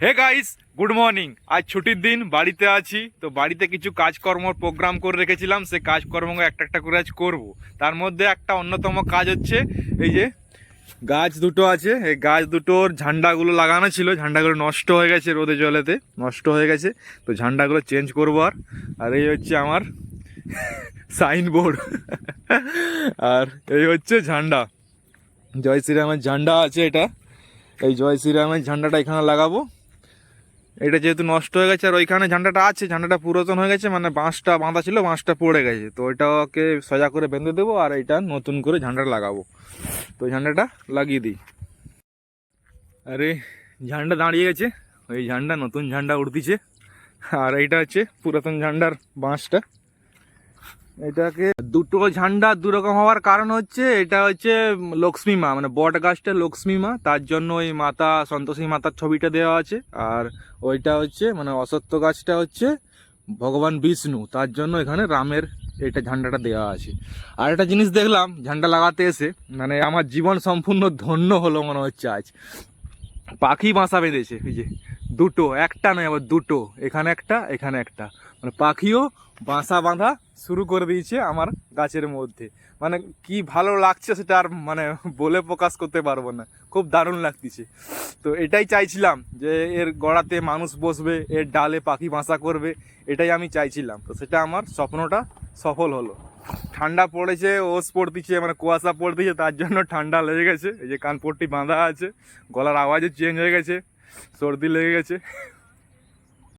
Hey guys, good morning. আজ ছুটির দিন, বাড়িতে আছি। তো বাড়িতে কিছু কাজকর্মর প্রোগ্রাম করে রেখেছিলাম, সে কাজকর্ম একটা একটা করে আজ করবো। তার মধ্যে একটা অন্যতম কাজ হচ্ছে এই যে গাছ দুটো আছে, এই গাছ দুটোর ঝান্ডাগুলো লাগানো ছিল, ঝান্ডাগুলো নষ্ট হয়ে গেছে, রোদে জলেতে নষ্ট হয়ে গেছে। তো ঝান্ডাগুলো চেঞ্জ করবো। আর এই হচ্ছে আমার সাইনবোর্ড আর এই হচ্ছে ঝান্ডা, জয় শ্রীরামের ঝান্ডা আছে এটা। এই জয় শ্রীরামের ঝান্ডাটা এখানে লাগাবো। এটা যেহেতু নষ্ট হয়ে গেছে, আর ওইখানে ঝান্ডাটা আছে, ঝান্ডাটা পুরাতন হয়ে গেছে, মানে বাঁশটা বাঁধা ছিল, বাঁশটা পড়ে গেছে। তো ওইটাকে সোজা করে বেঁধে দেবো, আর এইটা নতুন করে ঝান্ডাটা লাগাবো। তো ঝান্ডাটা লাগিয়ে দিই। আরে ঝান্ডা দাঁড়িয়ে গেছে, ওই ঝান্ডা, নতুন ঝান্ডা উঠতিছে। আর এইটা হচ্ছে পুরাতন ঝান্ডার বাঁশটা। এটাকে দুটো ঝান্ডা দুরকম হওয়ার কারণ হচ্ছে, এটা হচ্ছে লক্ষ্মী মা, মানে বট গাছটা লক্ষ্মী মা, তার জন্য ওই মাতা সন্তোষী মাতার ছবিটা দেওয়া আছে। আর ওইটা হচ্ছে মানে অশ্বত্থ গাছটা হচ্ছে ভগবান বিষ্ণু, তার জন্য এখানে রামের এটা ঝান্ডাটা দেওয়া আছে। আর একটা জিনিস দেখলাম ঝান্ডা লাগাতে এসে, মানে আমার জীবন সম্পূর্ণ ধন্য হলো মনে হচ্ছে আজ। পাখি বাসা বেঁধেছে, এই যে দুটো, একটা নয় আবার দুটো, এখানে একটা এখানে একটা, মানে পাখিও বাসা বাঁধা শুরু করে দিয়েছে আমার গাছের মধ্যে। মানে কি ভালো লাগছে সেটা আর মানে বলে প্রকাশ করতে পারবো না, খুব দারুণ লাগতেছে। তো এটাই চাইছিলাম যে এর গোড়াতে মানুষ বসবে, এর ডালে পাখি বাসা করবে, এটাই আমি চাইছিলাম। তো সেটা আমার স্বপ্নটা সফল হলো। ঠান্ডা পড়েছে, ওস পড়তিছে, মানে কুয়াশা পড়তিছে, তার জন্য ঠান্ডা লেগে গেছে। এই যে কানপট্টি বাঁধা আছে, গলার আওয়াজও চেঞ্জ হয়ে গেছে, সর্দি লেগে গেছে।